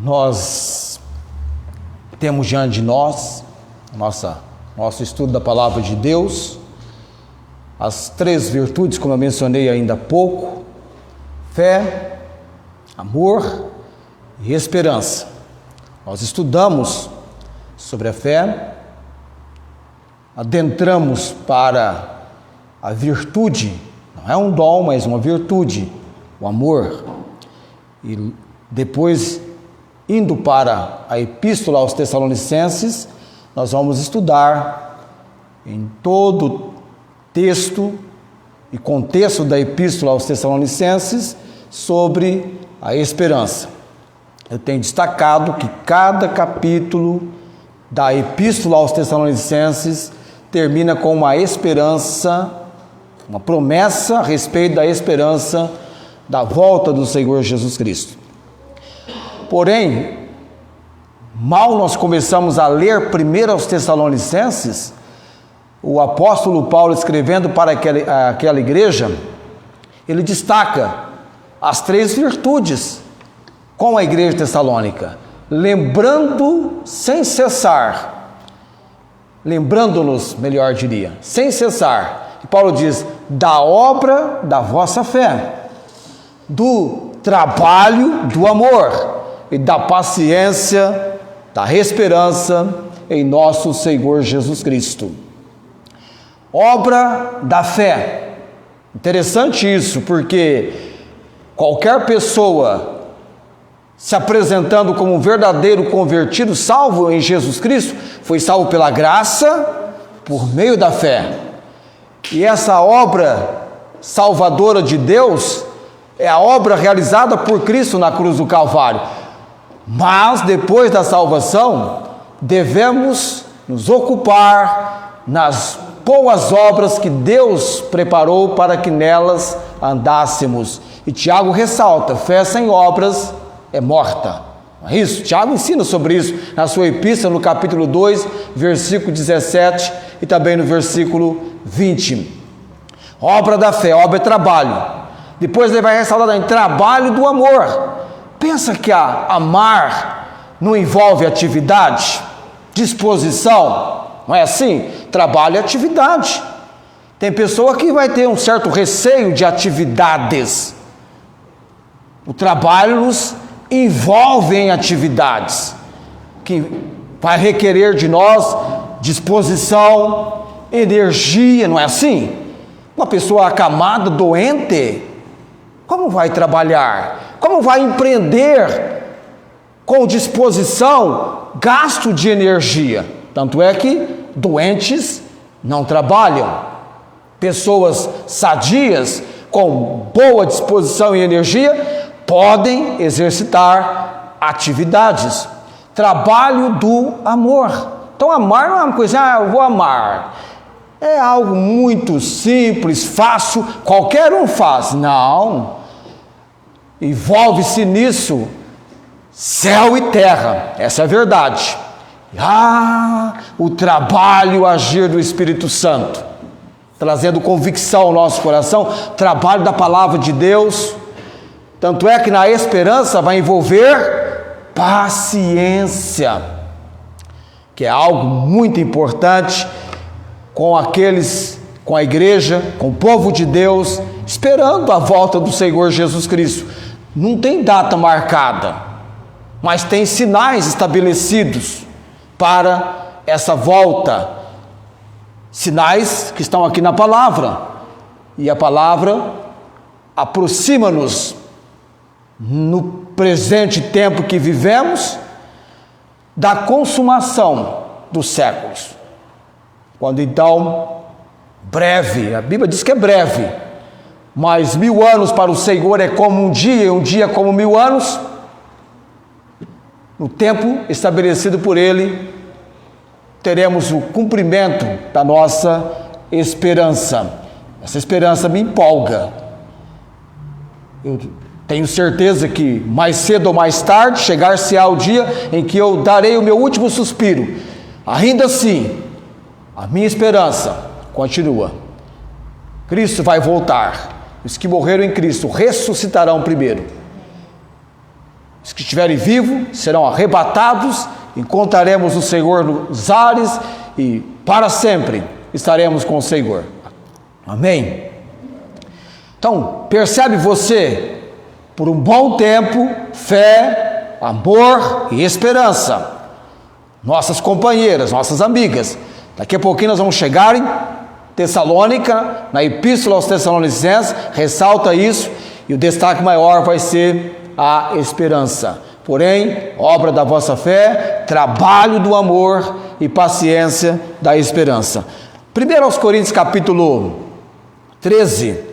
Nós temos diante de nós, nosso estudo da Palavra de Deus, as três virtudes, como eu mencionei ainda há pouco: fé, amor e esperança. Nós estudamos sobre a fé, adentramos para a virtude, não é um dom, mas uma virtude, o amor, e depois, indo para a Epístola aos Tessalonicenses, nós vamos estudar em todo o texto e contexto da Epístola aos Tessalonicenses sobre a esperança. Eu tenho destacado que cada capítulo da Epístola aos Tessalonicenses termina com uma esperança, uma promessa a respeito da esperança da volta do Senhor Jesus Cristo. Porém, mal nós começamos a ler primeiro aos Tessalonicenses, o apóstolo Paulo, escrevendo para aquela igreja, ele destaca as três virtudes com a igreja tessalônica, lembrando sem cessar, lembrando-nos, melhor diria, sem cessar. E Paulo diz: da obra da vossa fé, do trabalho do amor e da paciência, da esperança em nosso Senhor Jesus Cristo. Obra da fé. Interessante isso, porque qualquer pessoa se apresentando como um verdadeiro convertido, salvo em Jesus Cristo, foi salvo pela graça, por meio da fé. E essa obra salvadora de Deus é a obra realizada por Cristo na cruz do Calvário. Mas depois da salvação, devemos nos ocupar nas boas obras que Deus preparou para que nelas andássemos. E Tiago ressalta: fé sem obras é morta. Não é isso? Tiago ensina sobre isso na sua epístola, no capítulo 2, versículo 17 e também no versículo 20. Obra da fé, obra é trabalho. Depois ele vai ressaltar em trabalho do amor. Pensa que amar não envolve atividade, disposição, não é assim? Trabalho é atividade. Tem pessoa que vai ter um certo receio de atividades. O trabalho nos envolve em atividades que vai requerer de nós disposição, energia, não é assim? Uma pessoa acamada, doente, como vai trabalhar? Como vai empreender com disposição, gasto de energia? Tanto é que doentes não trabalham. Pessoas sadias, com boa disposição e energia, podem exercitar atividades. Trabalho do amor. Então, amar não é uma coisa, eu vou amar. É algo muito simples, fácil, qualquer um faz. Não. Envolve-se nisso céu e terra. Essa é a verdade. O trabalho, o agir do Espírito Santo, trazendo convicção ao nosso coração, trabalho da palavra de Deus. Tanto é que na esperança vai envolver paciência, que é algo muito importante com a igreja, com o povo de Deus, esperando a volta do Senhor Jesus Cristo. Não tem data marcada, mas tem sinais estabelecidos para essa volta. Sinais que estão aqui na palavra. E a palavra aproxima-nos no presente tempo que vivemos da consumação dos séculos. Quando então, breve, a Bíblia diz que é breve, mas 1000 anos para o Senhor é como um dia, e um dia como 1000 anos. No tempo estabelecido por Ele, teremos o cumprimento da nossa esperança. Essa esperança me empolga. Eu tenho certeza que mais cedo ou mais tarde chegar-se-á o dia em que eu darei o meu último suspiro. Ainda assim, a minha esperança continua. Cristo vai voltar. Os que morreram em Cristo ressuscitarão primeiro. Os que estiverem vivos serão arrebatados, encontraremos o Senhor nos ares e para sempre estaremos com o Senhor. Amém? Então, percebe você, por um bom tempo, fé, amor e esperança. Nossas companheiras, nossas amigas. Daqui a pouquinho nós vamos chegar em Tessalônica, na Epístola aos Tessalonicenses, ressalta isso, e o destaque maior vai ser a esperança. Porém, obra da vossa fé, trabalho do amor e paciência da esperança. 1 aos Coríntios capítulo 13,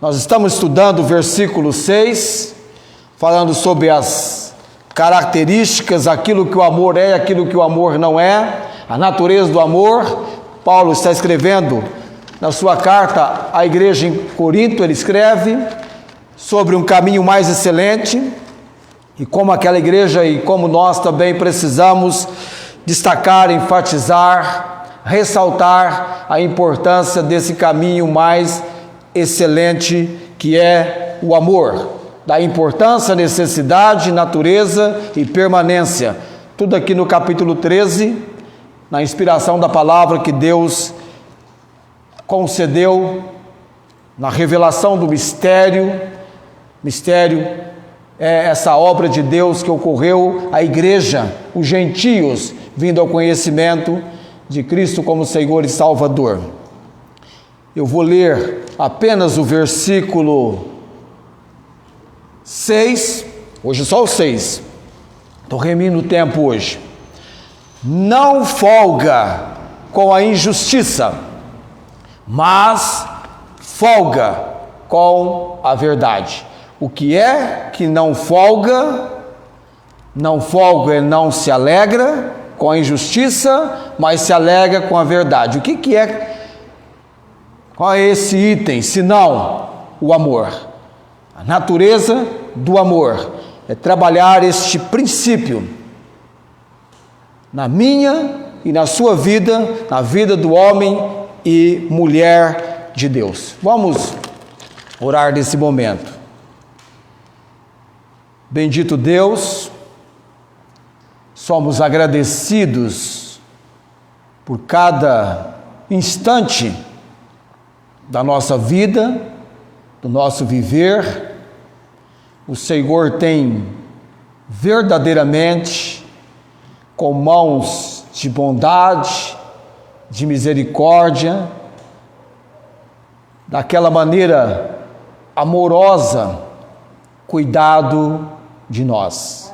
nós estamos estudando o versículo 6, falando sobre as características, aquilo que o amor é, aquilo que o amor não é, a natureza do amor. Paulo está escrevendo na sua carta à igreja em Corinto, ele escreve sobre um caminho mais excelente, e como aquela igreja e como nós também precisamos destacar, enfatizar, ressaltar a importância desse caminho mais excelente que é o amor, da importância, necessidade, natureza e permanência. Tudo aqui no capítulo 13, na inspiração da palavra que Deus concedeu, na revelação do mistério é essa obra de Deus que ocorreu à igreja, os gentios, vindo ao conhecimento de Cristo como Senhor e Salvador. Eu vou ler apenas o versículo 6, hoje só o 6, estou remindo o tempo hoje. Não folga com a injustiça, mas folga com a verdade. O que é que não folga? Não folga e não se alegra com a injustiça, mas se alegra com a verdade. O que é? Qual é esse item, senão o amor? A natureza do amor é trabalhar este princípio na minha e na sua vida, na vida do homem e mulher de Deus. Vamos orar nesse momento. Bendito Deus, somos agradecidos por cada instante da nossa vida, do nosso viver. O Senhor tem verdadeiramente, com mãos de bondade, de misericórdia, daquela maneira amorosa, cuidado de nós.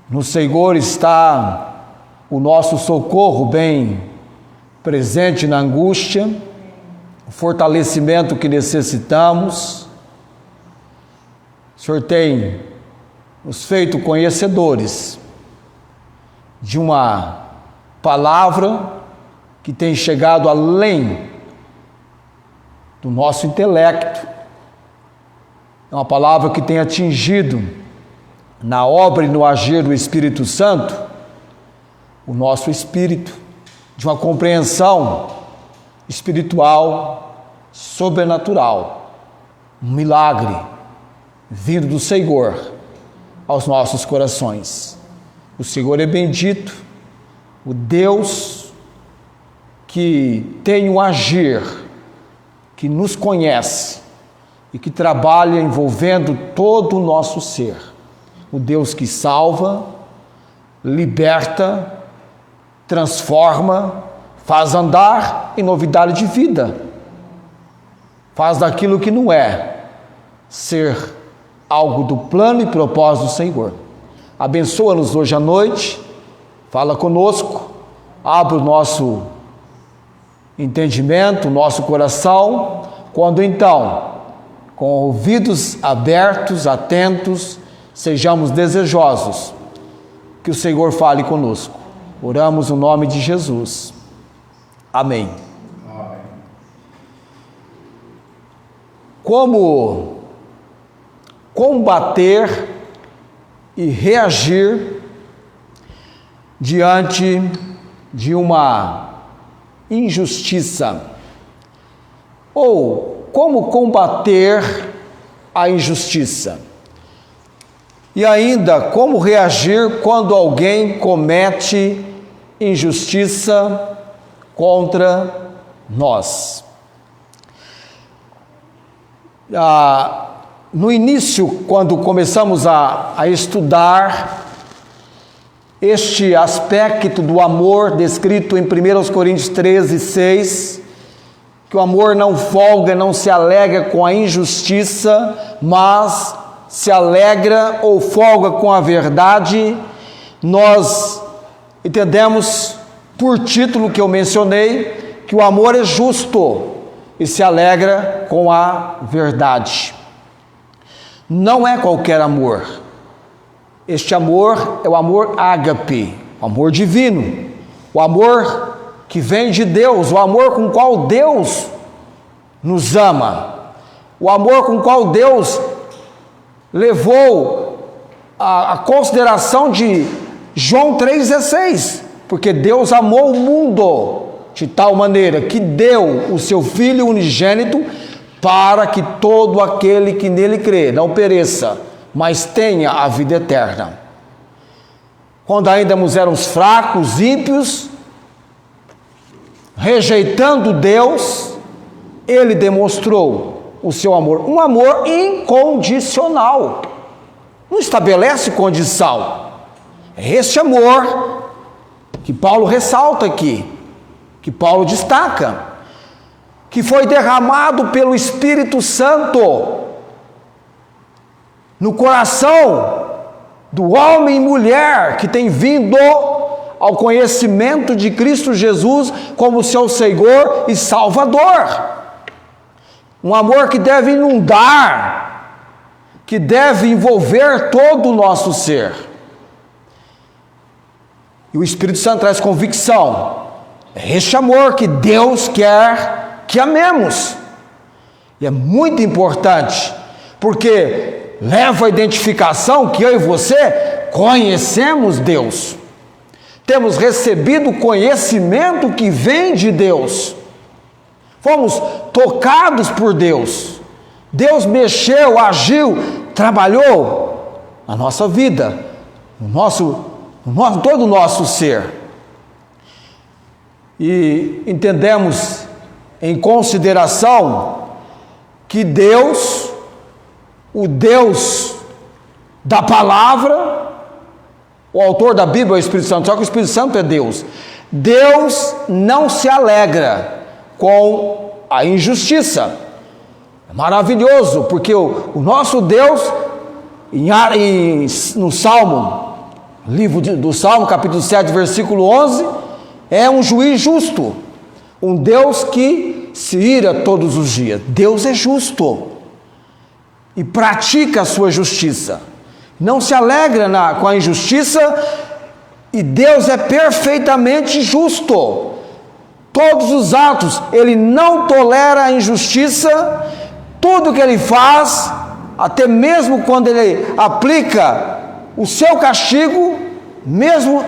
No Senhor está o nosso socorro bem presente na angústia, o fortalecimento que necessitamos. O Senhor tem nos feito conhecedores de uma palavra que tem chegado além do nosso intelecto. É uma palavra que tem atingido na obra e no agir do Espírito Santo o nosso espírito, de uma compreensão espiritual, sobrenatural, um milagre vindo do Senhor aos nossos corações. O Senhor é bendito, o Deus que tem um agir, que nos conhece e que trabalha envolvendo todo o nosso ser. O Deus que salva, liberta, transforma, faz andar em novidade de vida, faz daquilo que não é ser algo do plano e propósito do Senhor. Abençoa-nos hoje à noite, fala conosco, abre o nosso entendimento, o nosso coração, quando então, com ouvidos abertos, atentos, sejamos desejosos que o Senhor fale conosco. Oramos no nome de Jesus. Amém. Amém. Como combater e reagir diante de uma injustiça? Ou como combater a injustiça? E ainda, como reagir quando alguém comete injustiça contra nós? No início, quando começamos a estudar este aspecto do amor descrito em 1 Coríntios 13, 6, que o amor não folga, não se alegra com a injustiça, mas se alegra ou folga com a verdade, nós entendemos, por título que eu mencionei, que o amor é justo e se alegra com a verdade. Não é qualquer amor. Este amor é o amor ágape, o amor divino, o amor que vem de Deus, o amor com o qual Deus nos ama, o amor com o qual Deus levou a consideração de João 3,16, porque Deus amou o mundo de tal maneira que deu o seu Filho unigênito para que todo aquele que nele crê não pereça, mas tenha a vida eterna. Quando ainda éramos fracos, ímpios, rejeitando Deus, Ele demonstrou o seu amor, um amor incondicional, não estabelece condição. É este amor que Paulo ressalta aqui, que Paulo destaca, que foi derramado pelo Espírito Santo no coração do homem e mulher que tem vindo ao conhecimento de Cristo Jesus como seu Senhor e Salvador. Um amor que deve inundar, que deve envolver todo o nosso ser. E o Espírito Santo traz convicção. É este amor que Deus quer que amemos. E é muito importante, porque leva a identificação que eu e você conhecemos Deus. Temos recebido conhecimento que vem de Deus. Fomos tocados por Deus. Deus mexeu, agiu, trabalhou na nossa vida, todo o nosso ser. E entendemos em consideração que Deus, o Deus da palavra, o autor da Bíblia é o Espírito Santo, só que o Espírito Santo é Deus. Deus não se alegra com a injustiça. É maravilhoso, porque o nosso Deus, no Salmo, livro do Salmo, capítulo 7, versículo 11, é um juiz justo, um Deus que se ira todos os dias. Deus é justo e pratica a sua justiça, não se alegra com a injustiça, e Deus é perfeitamente justo. Todos os atos, Ele não tolera a injustiça, tudo que Ele faz, até mesmo quando Ele aplica o seu castigo, mesmo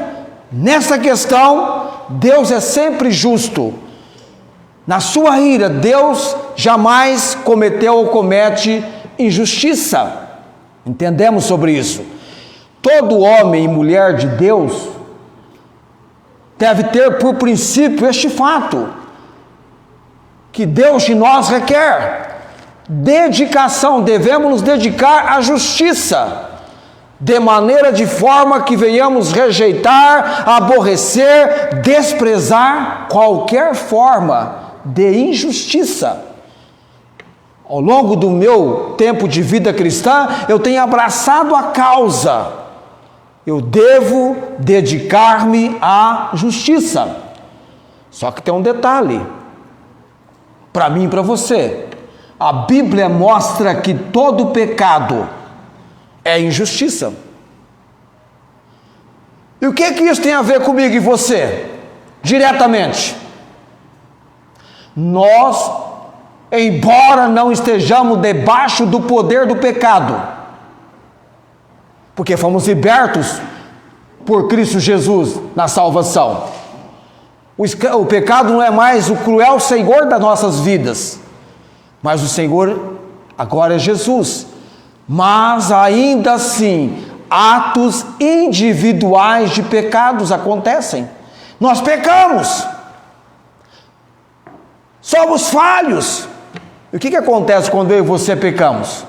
nessa questão, Deus é sempre justo. Na sua ira, Deus jamais cometeu ou comete injustiça. Entendemos sobre isso. Todo homem e mulher de Deus deve ter por princípio este fato, que Deus de nós requer dedicação, devemos nos dedicar à justiça, de forma que venhamos rejeitar, aborrecer, desprezar qualquer forma de injustiça. Ao longo do meu tempo de vida cristã, eu tenho abraçado a causa. Eu devo dedicar-me à justiça. Só que tem um detalhe, para mim e para você. A Bíblia mostra que todo pecado é injustiça. E o que isso tem a ver comigo e você? Diretamente. Nós, embora não estejamos debaixo do poder do pecado, porque fomos libertos por Cristo Jesus na salvação. O pecado não é mais o cruel Senhor das nossas vidas, mas o Senhor agora é Jesus. Mas ainda assim, atos individuais de pecados acontecem. Nós pecamos. Somos falhos. E o que acontece quando eu e você pecamos?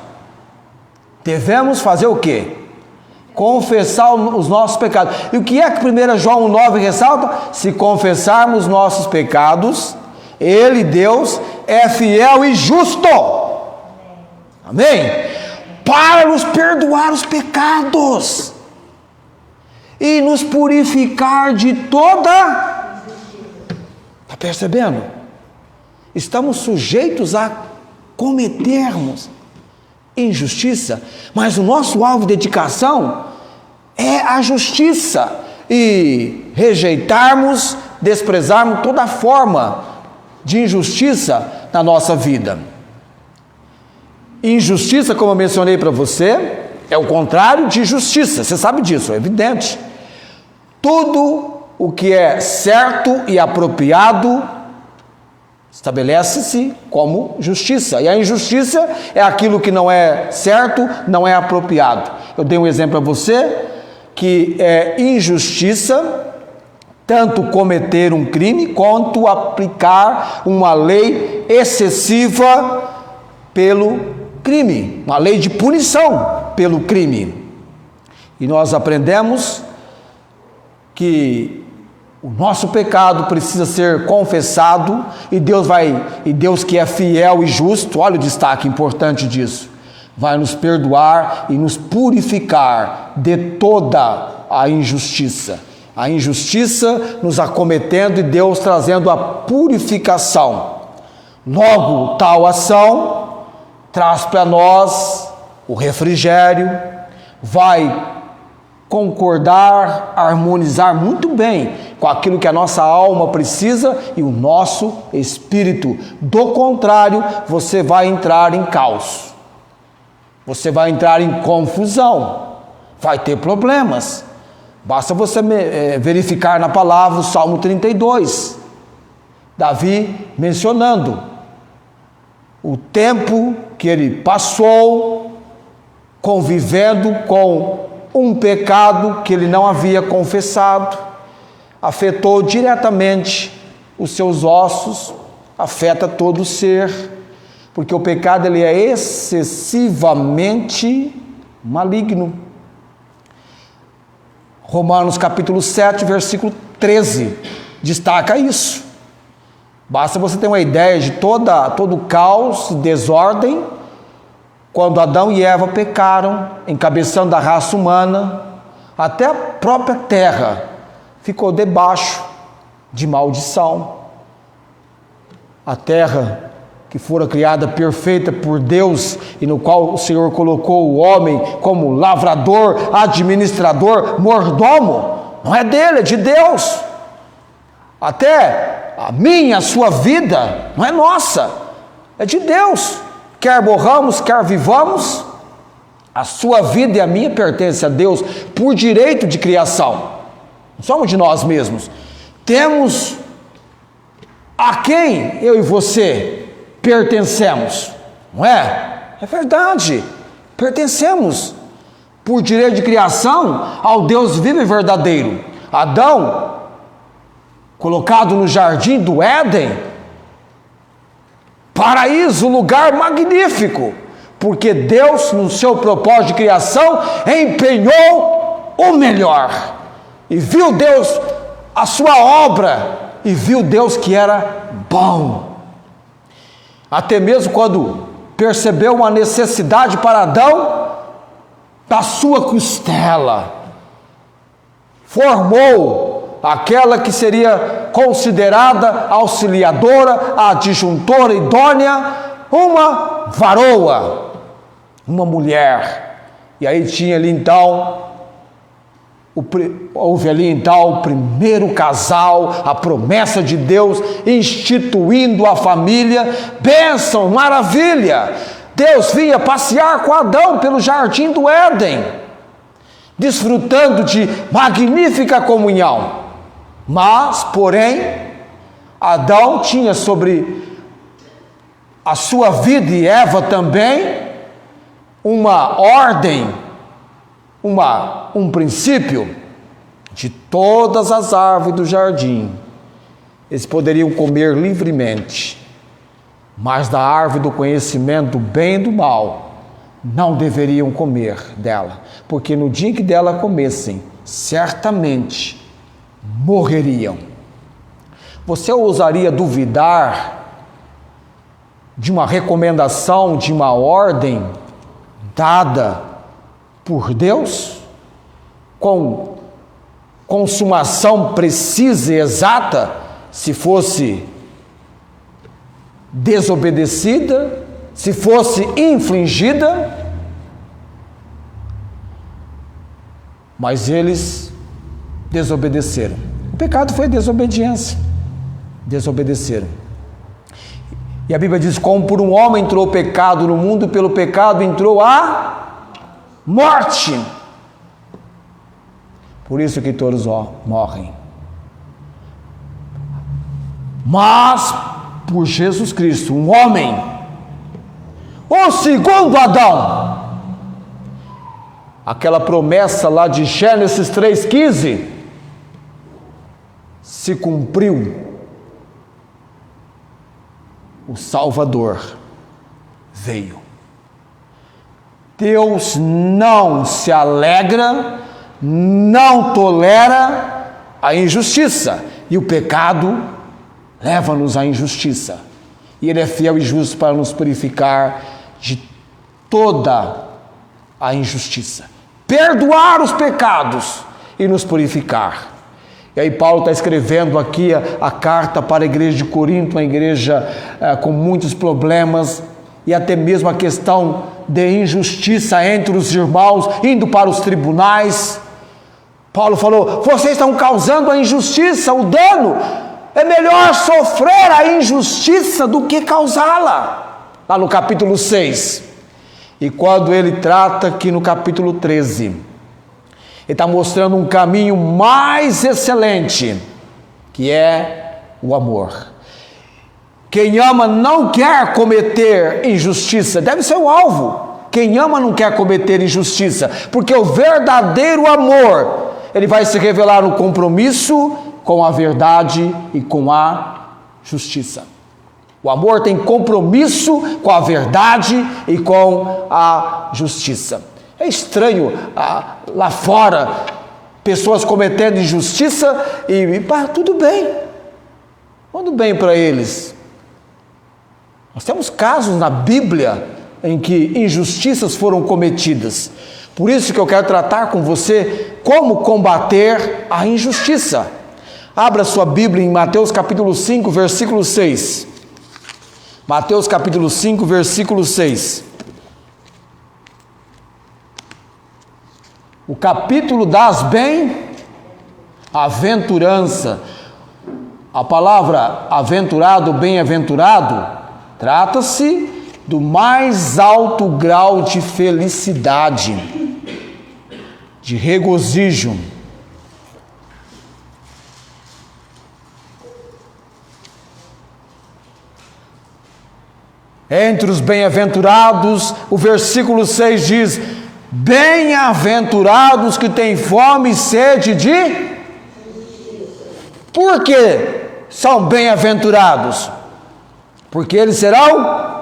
Devemos fazer o quê? Confessar os nossos pecados. E o que 1 João 9 ressalta? Se confessarmos nossos pecados, Ele, Deus, é fiel e justo. Amém? Para nos perdoar os pecados e nos purificar de toda... Está percebendo? Estamos sujeitos a cometermos injustiça, mas o nosso alvo de dedicação é a justiça e rejeitarmos, desprezarmos toda forma de injustiça na nossa vida. Injustiça, como eu mencionei para você, é o contrário de justiça, você sabe disso, é evidente. Tudo o que é certo e apropriado estabelece-se como justiça, e a injustiça é aquilo que não é certo, não é apropriado. Eu dei um exemplo para você, que é injustiça tanto cometer um crime, quanto aplicar uma lei excessiva pelo crime, uma lei de punição pelo crime. E nós aprendemos que o nosso pecado precisa ser confessado e Deus que é fiel e justo, olha o destaque importante disso, vai nos perdoar e nos purificar de toda a injustiça nos acometendo e Deus trazendo a purificação. Logo, tal ação traz para nós o refrigério, vai concordar, harmonizar muito bem com aquilo que a nossa alma precisa e o nosso espírito. Do contrário, você vai entrar em caos, você vai entrar em confusão, vai ter problemas. Basta você verificar na palavra o Salmo 32, Davi mencionando o tempo que ele passou convivendo com um pecado que ele não havia confessado, afetou diretamente os seus ossos, afeta todo o ser, porque o pecado ele é excessivamente maligno. Romanos capítulo 7, versículo 13, destaca isso. Basta você ter uma ideia de todo o caos, desordem, quando Adão e Eva pecaram, encabeçando a raça humana, até a própria terra ficou debaixo de maldição. A terra que fora criada perfeita por Deus e no qual o Senhor colocou o homem como lavrador, administrador, mordomo, não é dele, é de Deus. Até a minha, a sua vida, não é nossa, é de Deus. Quer morramos, quer vivamos, a sua vida e a minha pertence a Deus por direito de criação. Não somos de nós mesmos. Temos a quem eu e você pertencemos, não é? É verdade, pertencemos por direito de criação ao Deus vivo e verdadeiro. Adão, colocado no jardim do Éden, paraíso, lugar magnífico, porque Deus, no seu propósito de criação, empenhou o melhor, e viu Deus a sua obra, e viu Deus que era bom. Até mesmo quando percebeu uma necessidade para Adão, da sua costela, formou aquela que seria considerada auxiliadora, adjuntora, idônea, uma varoa, uma mulher. E aí tinha ali então, houve ali então o primeiro casal, a promessa de Deus instituindo a família, bênção, maravilha. Deus vinha passear com Adão pelo jardim do Éden, desfrutando de magnífica comunhão. Mas, porém, Adão tinha sobre a sua vida, e Eva também, uma ordem um princípio, de todas as árvores do jardim, eles poderiam comer livremente, mas da árvore do conhecimento do bem e do mal, não deveriam comer dela, porque no dia que dela comessem, certamente morreriam. Você ousaria duvidar de uma recomendação, de uma ordem dada por Deus, com consumação precisa e exata, se fosse desobedecida, se fosse infligida? Mas eles desobedeceram. O pecado foi desobediência. Desobedeceram. E a Bíblia diz: como por um homem entrou o pecado no mundo, pelo pecado entrou a morte. Por isso que todos morrem. Mas por Jesus Cristo, um homem, o segundo Adão, aquela promessa lá de Gênesis 3,15 se cumpriu. O Salvador veio. Deus não se alegra, não tolera a injustiça, e o pecado leva-nos à injustiça, e Ele é fiel e justo para nos purificar de toda a injustiça, perdoar os pecados e nos purificar. E aí Paulo está escrevendo aqui a carta para a igreja de Corinto, uma igreja com muitos problemas, e até mesmo a questão de injustiça entre os irmãos, indo para os tribunais. Paulo falou: vocês estão causando a injustiça, o dano. É melhor sofrer a injustiça do que causá-la. Lá no capítulo 6. E quando ele trata aqui no capítulo 13, ele está mostrando um caminho mais excelente, que é o amor. Quem ama não quer cometer injustiça, deve ser o alvo. Quem ama não quer cometer injustiça, porque o verdadeiro amor, ele vai se revelar no compromisso com a verdade e com a justiça. O amor tem compromisso com a verdade e com a justiça. É estranho lá fora, pessoas cometendo injustiça e tudo bem para eles. Nós temos casos na Bíblia em que injustiças foram cometidas. Por isso que eu quero tratar com você como combater a injustiça. Abra sua Bíblia em Mateus capítulo 5, versículo 6. Mateus capítulo 5, versículo 6. O capítulo das bem-aventuranças. A palavra aventurado, bem-aventurado, trata-se do mais alto grau de felicidade, de regozijo. Entre os bem-aventurados, o versículo 6 diz: bem-aventurados que têm fome e sede de... Por que são bem-aventurados? Porque eles serão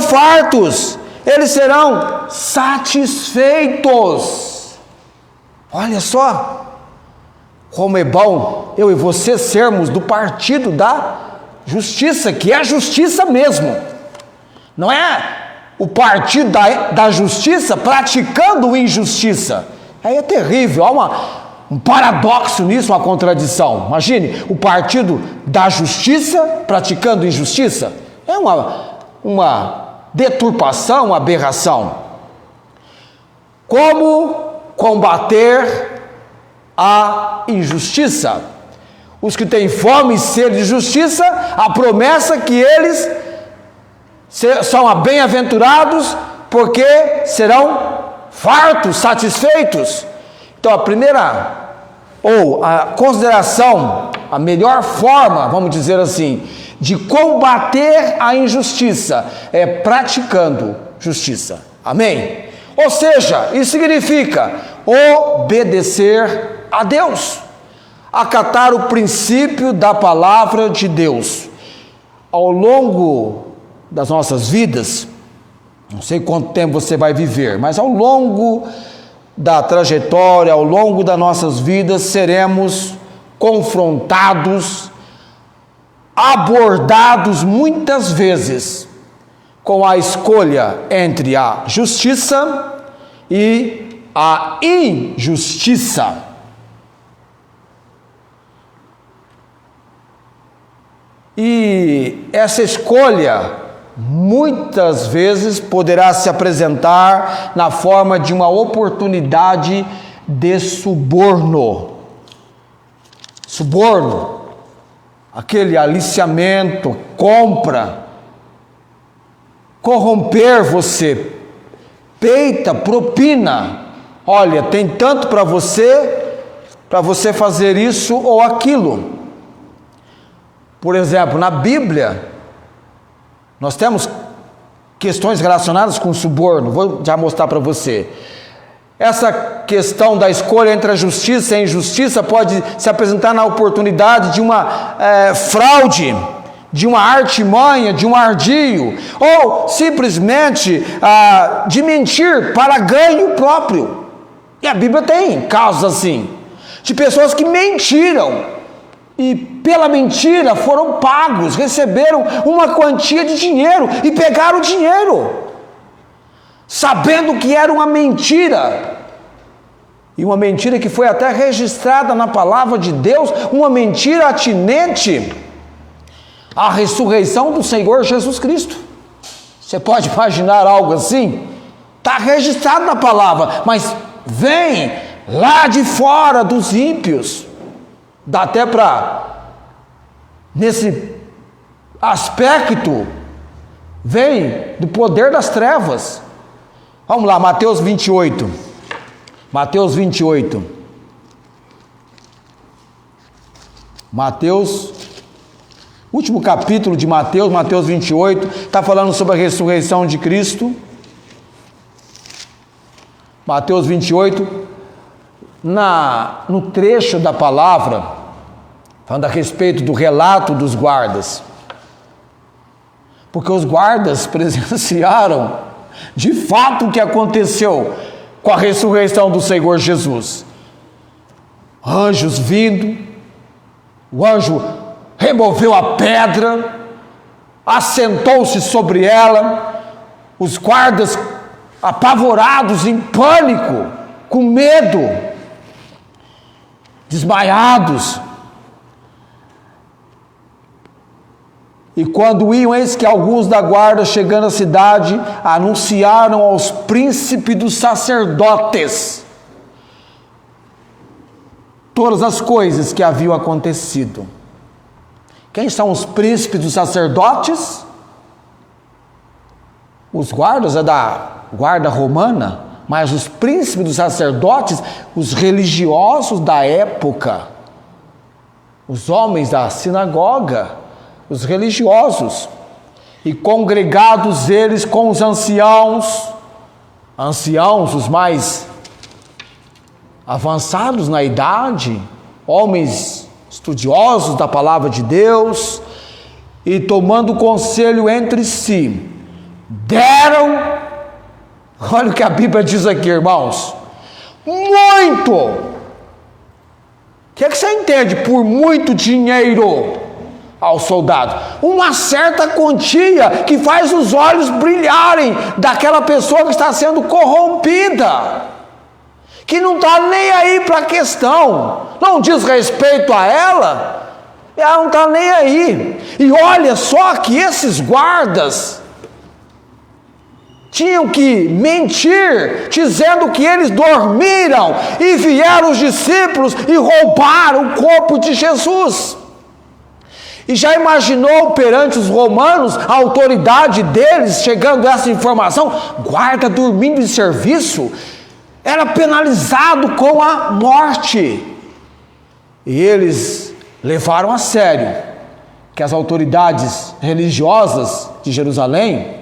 fartos, eles serão satisfeitos. Olha só, como é bom eu e você sermos do partido da justiça, que é a justiça mesmo. Não é o partido da justiça praticando injustiça. Aí é terrível, há um paradoxo nisso, uma contradição. Imagine, o partido da justiça praticando injustiça. É uma deturpação, uma aberração. Como combater a injustiça? Os que têm fome e sede de justiça, a promessa que eles são bem-aventurados porque serão fartos, satisfeitos. Então a primeira, ou a consideração, a melhor forma, vamos dizer assim, de combater a injustiça é praticando justiça. Amém? Ou seja, isso significa obedecer a Deus, acatar o princípio da palavra de Deus. Ao longo das nossas vidas, não sei quanto tempo você vai viver, mas ao longo da trajetória, ao longo das nossas vidas, seremos confrontados, abordados muitas vezes com a escolha entre a justiça e a injustiça. E essa escolha muitas vezes poderá se apresentar na forma de uma oportunidade de suborno. Suborno, aquele aliciamento, compra, corromper você, peita, propina. Olha, tem tanto para você fazer isso ou aquilo. Por exemplo, na Bíblia, nós temos questões relacionadas com suborno. Vou já mostrar para você. Essa questão da escolha entre a justiça e a injustiça pode se apresentar na oportunidade de uma fraude, de uma artimanha, de um ardio, ou simplesmente de mentir para ganho próprio. E a Bíblia tem casos assim, de pessoas que mentiram e pela mentira foram pagos, receberam uma quantia de dinheiro e pegaram o dinheiro, sabendo que era uma mentira, e uma mentira que foi até registrada na palavra de Deus, uma mentira atinente à ressurreição do Senhor Jesus Cristo. Você pode imaginar algo assim? Está registrado na palavra, mas vem lá de fora dos ímpios. Dá até para, nesse aspecto, vem do poder das trevas. Vamos lá, Mateus 28. Mateus 28. Mateus, último capítulo de Mateus, Mateus 28, está falando sobre a ressurreição de Cristo. Mateus 28, no trecho da palavra, falando a respeito do relato dos guardas, porque os guardas presenciaram de fato o que aconteceu com a ressurreição do Senhor Jesus. Anjos vindo, o anjo removeu a pedra, assentou-se sobre ela, os guardas apavorados, em pânico, com medo, desmaiados. E quando iam, eis que alguns da guarda, chegando à cidade, anunciaram aos príncipes dos sacerdotes todas as coisas que haviam acontecido. Quem são os príncipes dos sacerdotes? Os guardas é da guarda romana, mas os príncipes dos sacerdotes, os religiosos da época, os homens da sinagoga, os religiosos, e congregados eles com os anciãos, os mais avançados na idade, homens estudiosos da palavra de Deus, e tomando conselho entre si, deram, olha o que a Bíblia diz aqui, irmãos, muito. O que é que você entende por muito dinheiro ao soldado? Uma certa quantia que faz os olhos brilharem daquela pessoa que está sendo corrompida, que não está nem aí para a questão, não diz respeito a ela, ela não está nem aí. E olha só que esses guardas tinham que mentir, dizendo que eles dormiram e vieram os discípulos e roubaram o corpo de Jesus. E já imaginou perante os romanos a autoridade deles, chegando essa informação? Guarda dormindo em serviço era penalizado com a morte. E eles levaram a sério que as autoridades religiosas de Jerusalém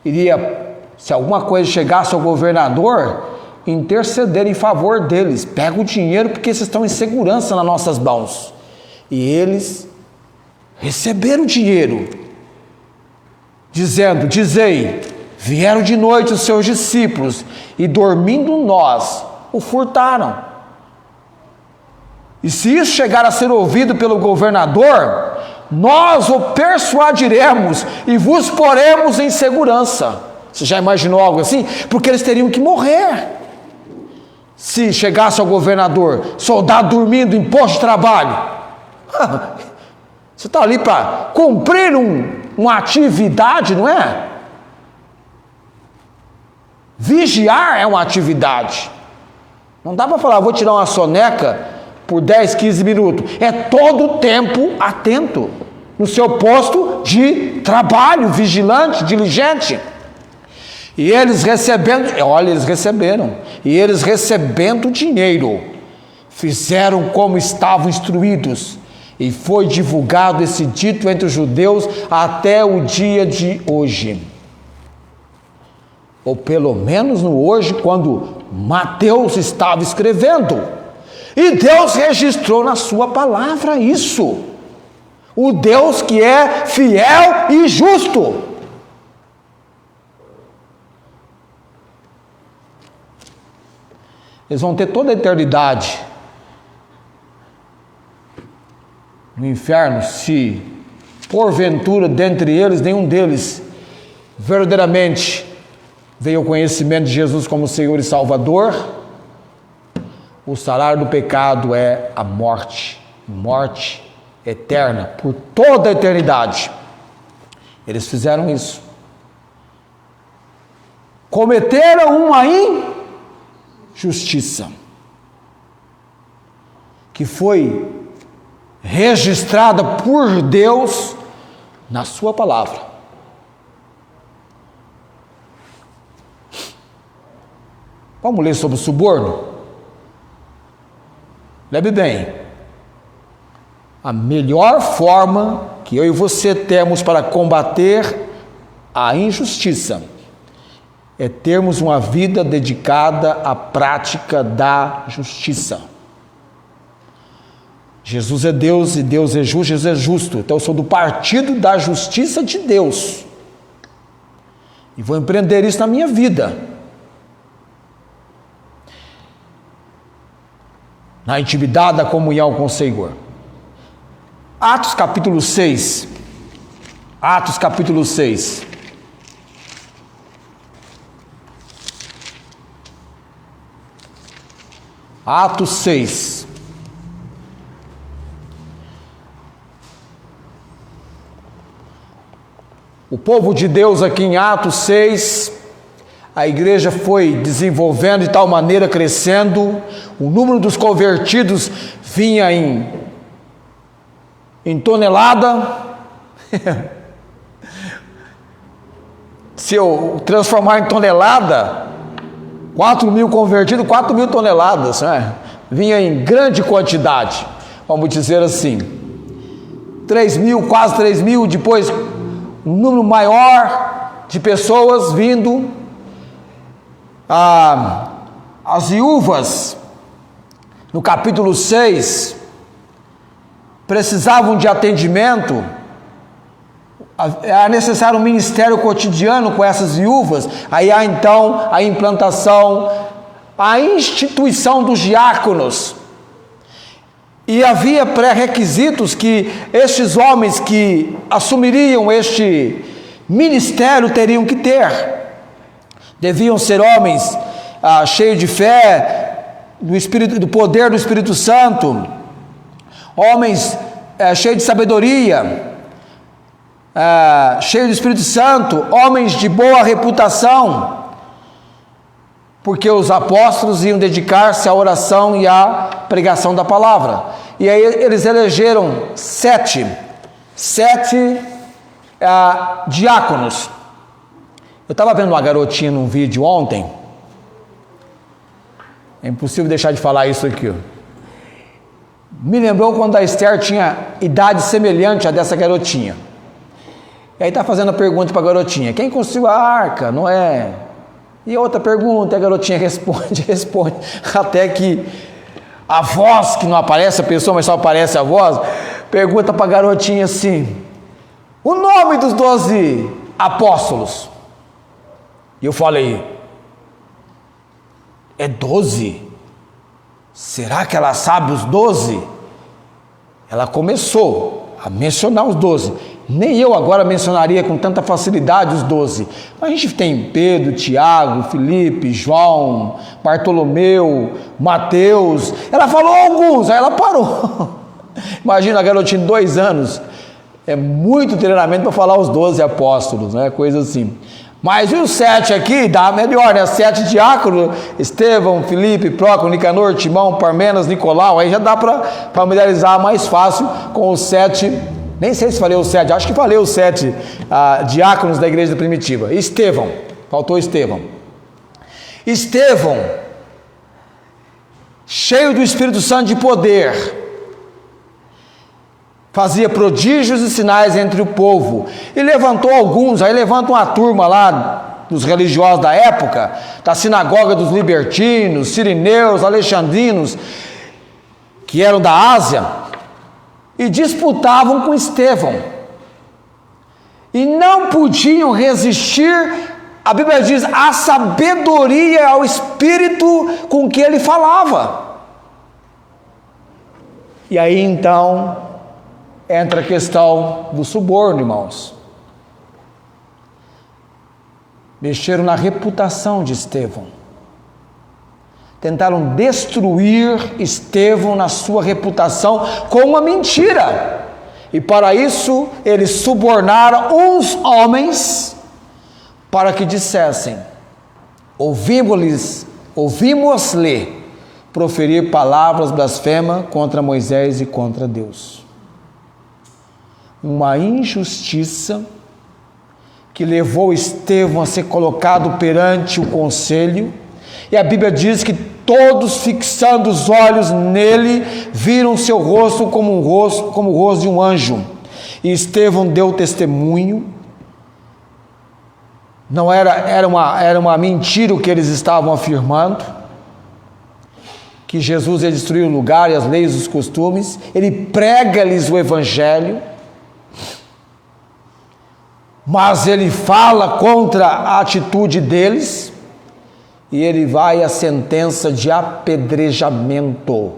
iria se alguma coisa chegasse ao governador, interceder em favor deles. Pega o dinheiro porque vocês estão em segurança nas nossas mãos. E eles receberam o dinheiro, dizendo: dizei, vieram de noite os seus discípulos e dormindo nós o furtaram. E se isso chegar a ser ouvido pelo governador, nós o persuadiremos e vos poremos em segurança. Você já imaginou algo assim? Porque eles teriam que morrer. Se chegasse ao governador, soldado dormindo em posto de trabalho, você está ali para cumprir uma atividade, não é? Vigiar é uma atividade. Não dá para falar, vou tirar uma soneca por 10, 15 minutos. É todo o tempo atento no seu posto de trabalho, vigilante, diligente. E eles recebendo, olha, eles receberam, e eles recebendo dinheiro, fizeram como estavam instruídos, e foi divulgado esse dito entre os judeus até o dia de hoje. Ou pelo menos no hoje, quando Mateus estava escrevendo. E Deus registrou na sua palavra isso. O Deus que é fiel e justo. Eles vão ter toda a eternidade no inferno, se porventura dentre eles, nenhum deles verdadeiramente veio ao conhecimento de Jesus como Senhor e Salvador. O salário do pecado é a morte, morte eterna, por toda a eternidade. Eles fizeram isso. Cometeram uma injustiça, que foi registrada por Deus na sua palavra. Vamos ler sobre o suborno? Leve bem, a melhor forma que eu e você temos para combater a injustiça é termos uma vida dedicada à prática da justiça. Jesus é Deus e Deus é justo, Jesus é justo. Então eu sou do partido da justiça de Deus. E vou empreender isso na minha vida. Na intimidade da comunhão com o Senhor. Atos capítulo 6. Atos capítulo 6. Atos 6. O povo de Deus aqui em Atos 6, a igreja foi desenvolvendo de tal maneira, crescendo, o número dos convertidos vinha em tonelada. Se eu transformar em tonelada, 4.000 convertidos, 4.000 toneladas, né? Vinha em grande quantidade, vamos dizer assim, 3.000, quase 3.000, depois um número maior de pessoas vindo. As viúvas, no capítulo 6, precisavam de atendimento. Era necessário um ministério cotidiano com essas viúvas. Aí há então a implantação, a instituição dos diáconos. E havia pré-requisitos que estes homens que assumiriam este ministério teriam que ter. Deviam ser homens cheios de fé, do poder do Espírito Santo, homens cheios de sabedoria, cheios do Espírito Santo, homens de boa reputação, porque os apóstolos iam dedicar-se à oração e à pregação da palavra. E aí eles elegeram sete diáconos. Eu estava vendo uma garotinha num vídeo ontem, é impossível deixar de falar isso aqui. Me lembrou quando a Esther tinha idade semelhante à dessa garotinha. E aí está fazendo a pergunta para a garotinha: quem construiu a arca? Não é E outra pergunta, a garotinha responde, até que a voz, que não aparece a pessoa, mas só aparece a voz, pergunta para a garotinha assim: o nome dos 12 apóstolos? E eu falei: é 12? Será que ela sabe os 12? Ela começou a mencionar os 12. Nem eu agora mencionaria com tanta facilidade os 12. Mas a gente tem Pedro, Tiago, Felipe, João, Bartolomeu, Mateus. Ela falou alguns, aí ela parou. Imagina a garotinha de 2 anos. É muito treinamento para falar os 12 apóstolos, né? Coisa assim. Mas e os 7 aqui, dá melhor, né? 7 diáconos: Estevão, Filipe, Prócoro, Nicanor, Timão, Parmenas, Nicolau. Aí já dá para familiarizar mais fácil com os 7. Nem sei se falei os 7, acho que falei os 7 diáconos da igreja primitiva. Estevão, faltou Estevão. Estevão, cheio do Espírito Santo de poder, fazia prodígios e sinais entre o povo, e levantou alguns. Aí levanta uma turma lá dos religiosos da época, da sinagoga dos libertinos, sirineus, alexandrinos, que eram da Ásia, e disputavam com Estevão, e não podiam resistir, a Bíblia diz, à sabedoria, ao espírito com que ele falava. E aí então entra a questão do suborno, irmãos. Mexeram na reputação de Estevão, tentaram destruir Estevão na sua reputação com uma mentira, e para isso eles subornaram uns homens para que dissessem: ouvimos-lhe proferir palavras blasfemas contra Moisés e contra Deus. Uma injustiça que levou Estevão a ser colocado perante o conselho. E a Bíblia diz que todos, fixando os olhos nele, viram seu rosto como o rosto de um anjo. E Estevão deu testemunho. Não era uma mentira o que eles estavam afirmando, que Jesus ia destruir o lugar e as leis e os costumes. Ele prega-lhes o evangelho, mas ele fala contra a atitude deles. E ele vai à sentença de apedrejamento.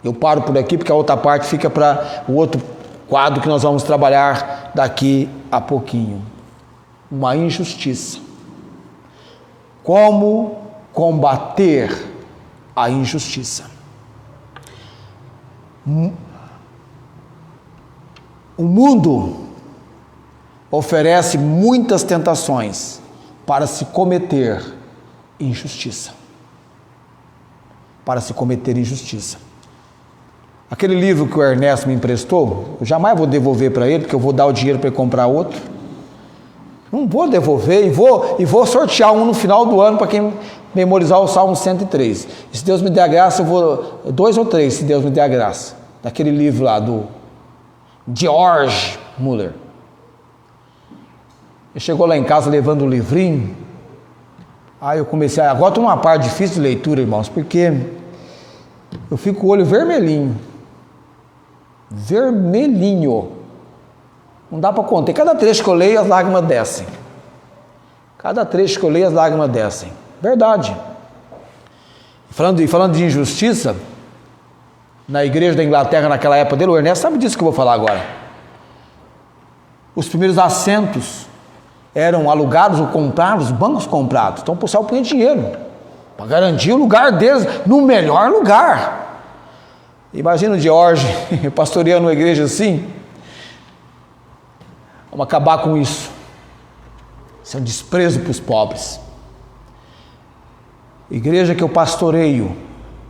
Eu paro por aqui porque a outra parte fica para o outro quadro que nós vamos trabalhar daqui a pouquinho. Uma injustiça. Como combater a injustiça? O mundo oferece muitas tentações para se cometer injustiça. Para se cometer injustiça. Aquele livro que o Ernesto me emprestou, eu jamais vou devolver para ele, porque eu vou dar o dinheiro para ele comprar outro. Não vou devolver, e vou sortear um no final do ano para quem memorizar o Salmo 103. E se Deus me der a graça, eu vou 2 ou 3, se Deus me der a graça. Daquele livro lá do George Muller. Ele chegou lá em casa levando o livrinho. Aí eu comecei, agora estou numa parte difícil de leitura, irmãos, porque eu fico com o olho vermelhinho. Vermelhinho. Não dá para contar. Cada trecho que eu leio, as lágrimas descem. Cada trecho que eu leio, as lágrimas descem. Verdade. Falando de injustiça, na igreja da Inglaterra, naquela época dele, o Ernesto sabe disso que eu vou falar agora. Os primeiros assentos eram alugados ou comprados, bancos comprados. Então o pessoal punha dinheiro para garantir o lugar deles no melhor lugar. Imagina o George pastoreando uma igreja assim. Vamos acabar com isso. Isso é um desprezo para os pobres. Igreja que eu pastoreio,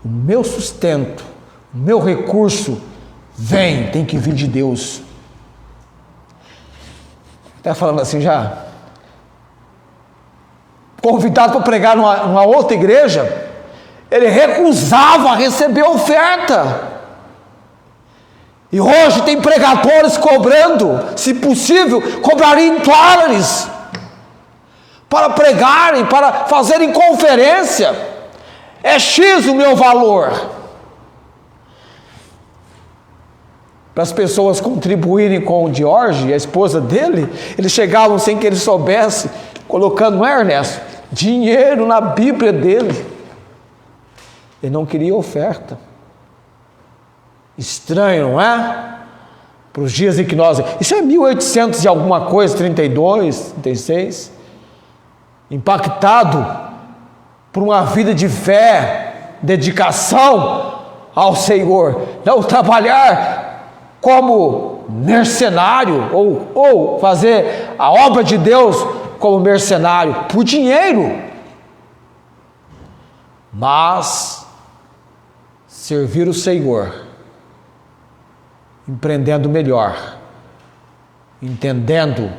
o meu sustento, o meu recurso tem que vir de Deus. Está falando assim já? Convidado para pregar numa outra igreja, ele recusava receber oferta. E hoje tem pregadores cobrando, se possível, cobraria em dólares, para pregarem, para fazerem conferência. É X o meu valor. Para as pessoas contribuírem com o George, a esposa dele, eles chegavam sem que ele soubesse, colocando, não é, Ernesto? Dinheiro na Bíblia dele. Ele não queria oferta. Estranho, não é? Para os dias em que nós... Isso é 1800 e alguma coisa, 32, 36. Impactado por uma vida de fé, dedicação ao Senhor. Não trabalhar como mercenário ou fazer a obra de Deus como mercenário por dinheiro, mas servir o Senhor, empreendendo melhor, entendendo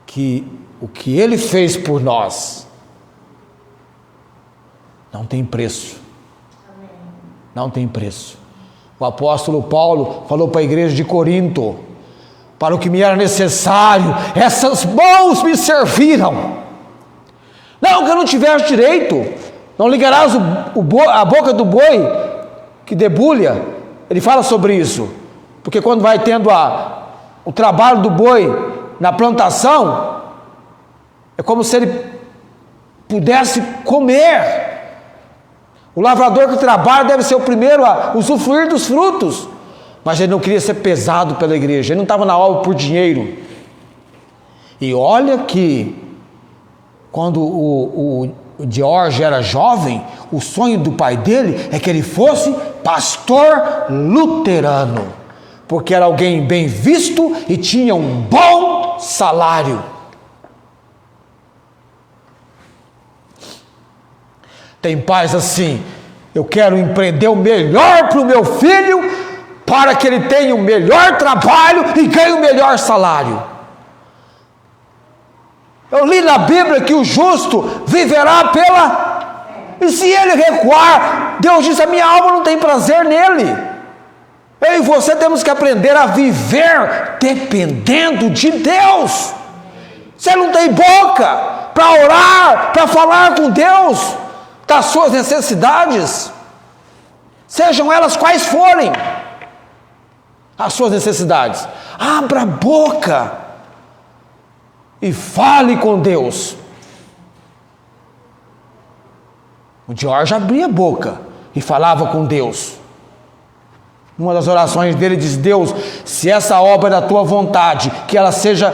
que o que Ele fez por nós não tem preço. Não tem preço. O apóstolo Paulo falou para a igreja de Corinto: para o que me era necessário, essas mãos me serviram. Não que eu não tivesse direito, não ligarás a boca do boi que debulha. Ele fala sobre isso, porque quando vai tendo o trabalho do boi na plantação, é como se ele pudesse comer. O lavrador que trabalha deve ser o primeiro a usufruir dos frutos, mas ele não queria ser pesado pela igreja, ele não estava na obra por dinheiro. E olha que quando o George era jovem, o sonho do pai dele é que ele fosse pastor luterano, porque era alguém bem visto e tinha um bom salário. Tem pais assim: eu quero empreender o melhor para o meu filho, para que ele tenha o melhor trabalho e ganhe o melhor salário. Eu li na Bíblia que o justo viverá pela... E se ele recuar, Deus diz: a minha alma não tem prazer nele. Eu e você temos que aprender a viver dependendo de Deus. Você não tem boca para orar, para falar com Deus das suas necessidades, sejam elas quais forem as suas necessidades. Abra a boca e fale com Deus. O George abria a boca e falava com Deus. Uma das orações dele diz: Deus, se essa obra é da tua vontade, que ela seja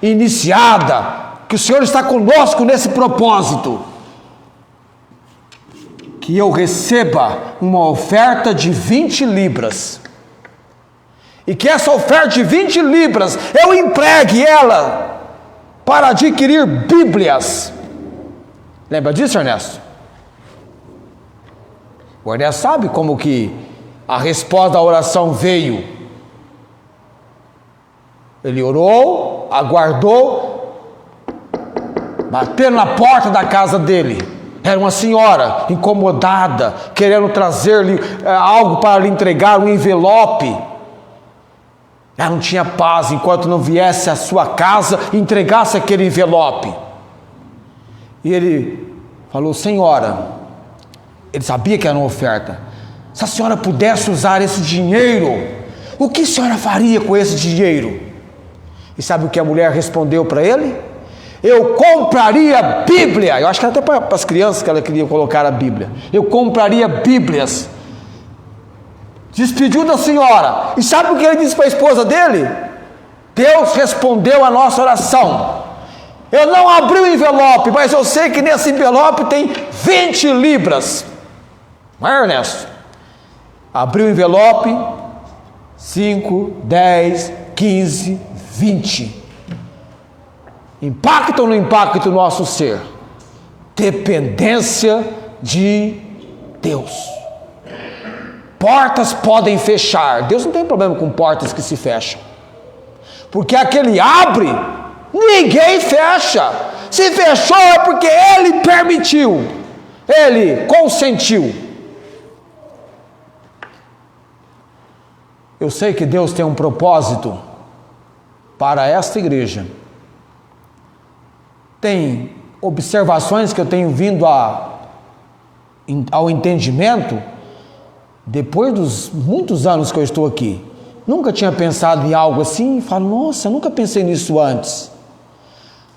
iniciada, que o Senhor está conosco nesse propósito, que eu receba uma oferta de 20 libras, e que essa oferta de 20 libras, eu empregue ela para adquirir Bíblias. Lembra disso, Ernesto? O Ernesto sabe como que a resposta da oração veio. Ele orou, aguardou, bateram na porta da casa dele. Era uma senhora incomodada, querendo trazer-lhe algo para lhe entregar, um envelope. Ela não tinha paz enquanto não viesse à sua casa e entregasse aquele envelope. E ele falou: senhora, ele sabia que era uma oferta, se a senhora pudesse usar esse dinheiro, o que a senhora faria com esse dinheiro? E sabe o que a mulher respondeu para ele? Eu compraria Bíblia. Eu acho que até para as crianças que ela queria colocar a Bíblia. Eu compraria Bíblias. Despediu da senhora. E sabe o que ele disse para a esposa dele? Deus respondeu a nossa oração. Eu não abri o envelope, mas eu sei que nesse envelope tem 20 libras. Não é, Ernesto? Abriu o envelope, 5, 10, 15, 20. Impacta ou não impacta o nosso ser? Dependência de Deus. Portas podem fechar. Deus não tem problema com portas que se fecham, porque aquele abre, ninguém fecha. Se fechou é porque Ele permitiu, Ele consentiu. Eu sei que Deus tem um propósito para esta igreja, tem observações que eu tenho vindo ao entendimento depois dos muitos anos que eu estou aqui. Nunca tinha pensado em algo assim e falo, nossa, eu nunca pensei nisso antes.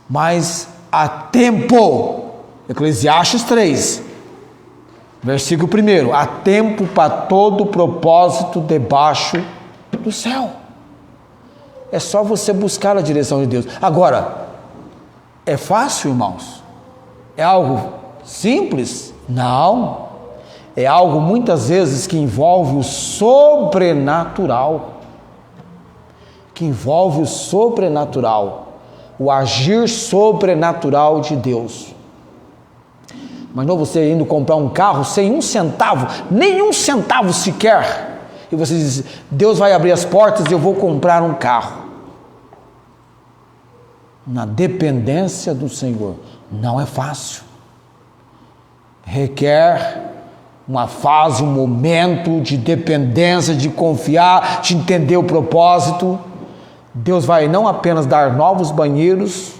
Mas há tempo, Eclesiastes 3, versículo 1, há tempo para todo propósito debaixo do céu. É só você buscar a direção de Deus. Agora, é fácil, irmãos? É algo simples? Não. É algo muitas vezes que envolve o sobrenatural. O agir sobrenatural de Deus. Mas não você indo comprar um carro sem um centavo, nem um centavo sequer, e você diz, Deus vai abrir as portas e eu vou comprar um carro. Na dependência do Senhor, não é fácil. Requer uma fase, um momento de dependência, de confiar, de entender o propósito. Deus vai não apenas dar novos banheiros,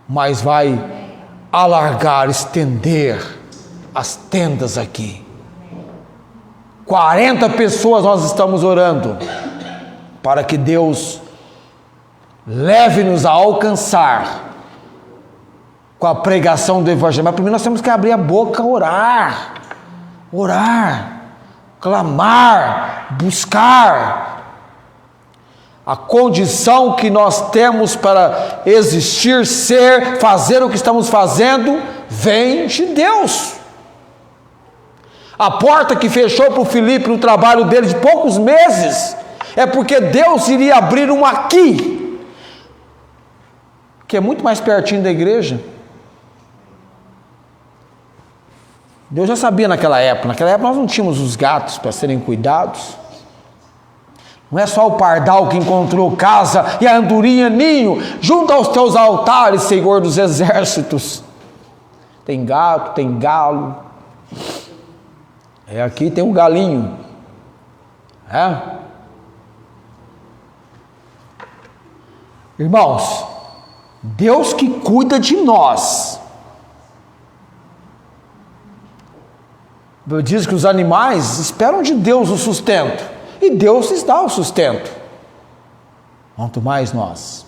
mas vai alargar, estender as tendas aqui. 40 pessoas nós estamos orando para que Deus leve-nos a alcançar com a pregação do Evangelho. Mas primeiro nós temos que abrir a boca, orar, clamar, buscar. A condição que nós temos para existir, ser, fazer o que estamos fazendo, vem de Deus. A porta que fechou para o Filipe no trabalho dele de poucos meses, é porque Deus iria abrir uma aqui, que é muito mais pertinho da igreja. Deus já sabia naquela época nós não tínhamos os gatos para serem cuidados. Não é só o pardal que encontrou casa e a andorinha ninho, junto aos teus altares, Senhor dos exércitos. Tem gato, tem galo. Aqui tem um galinho. Irmãos, Deus que cuida de nós. Diz que os animais esperam de Deus o sustento. E Deus lhes dá o sustento. Quanto mais nós.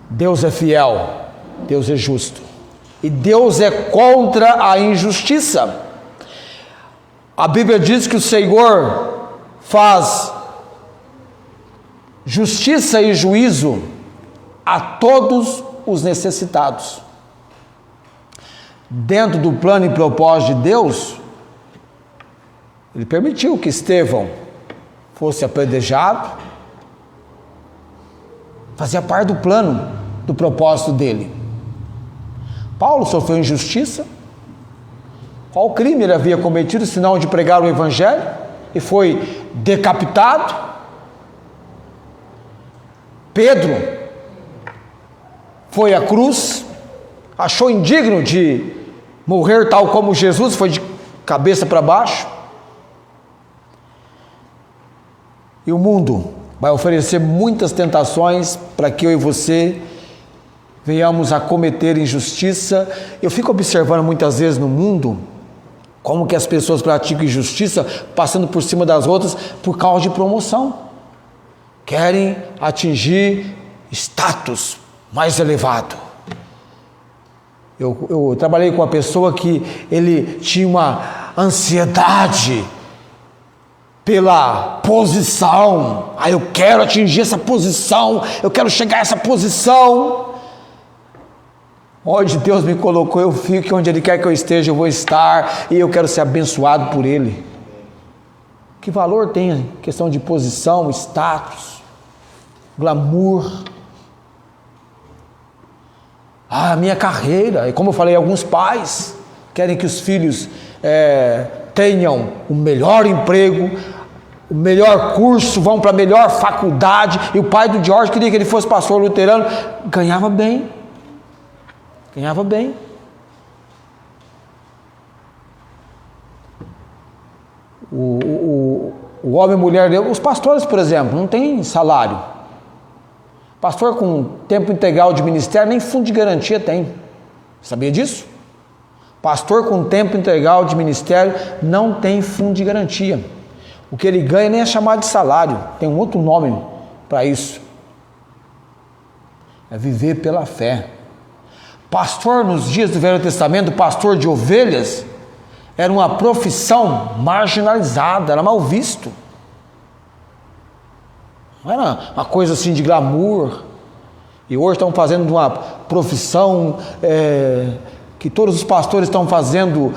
Deus é fiel. Deus é justo. E Deus é contra a injustiça. A Bíblia diz que o Senhor faz justiça e juízo a todos os necessitados. Dentro do plano e propósito de Deus, Ele permitiu que Estevão fosse apedrejado, fazia parte do plano, do propósito dele. Paulo sofreu injustiça. Qual crime ele havia cometido, senão de pregar o Evangelho, e foi decapitado? Pedro foi à cruz, achou indigno de morrer tal como Jesus, foi de cabeça para baixo. E o mundo vai oferecer muitas tentações para que eu e você venhamos a cometer injustiça. Eu fico observando muitas vezes no mundo como que as pessoas praticam injustiça, passando por cima das outras por causa de promoção. Querem atingir status mais elevado. Eu trabalhei com uma pessoa que ele tinha uma ansiedade pela posição. Eu quero atingir essa posição, eu quero chegar a essa posição. Onde Deus me colocou, eu fico, onde Ele quer que eu esteja, eu vou estar, e eu quero ser abençoado por Ele. Que valor tem a questão de posição, status, glamour? A minha carreira, e como eu falei, alguns pais querem que os filhos tenham o melhor emprego, o melhor curso, vão para a melhor faculdade, e o pai do George queria que ele fosse pastor luterano, ganhava bem. O homem e mulher, os pastores, por exemplo, não tem salário. Pastor com tempo integral de ministério nem fundo de garantia tem. Sabia disso? Pastor com tempo integral de ministério não tem fundo de garantia. O que ele ganha nem é chamado de salário, tem um outro nome para isso. É viver pela fé. Pastor nos dias do Velho Testamento, pastor de ovelhas, era uma profissão marginalizada, era mal visto. Não era uma coisa assim de glamour. E hoje estão fazendo uma profissão que todos os pastores estão fazendo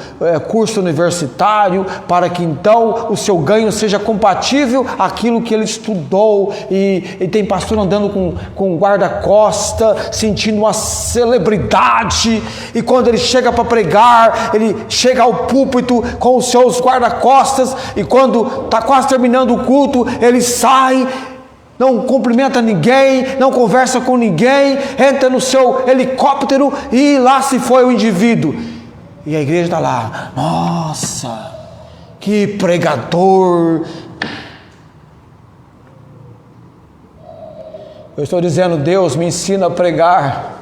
curso universitário para que então o seu ganho seja compatível àquilo que ele estudou. E tem pastor andando com guarda-costa, sentindo uma celebridade, e quando ele chega para pregar, ele chega ao púlpito com os seus guarda-costas, e quando está quase terminando o culto, ele sai, não cumprimenta ninguém, não conversa com ninguém, entra no seu helicóptero e lá se foi o indivíduo. E a igreja está lá, nossa, que pregador. Eu estou dizendo, Deus me ensina a pregar.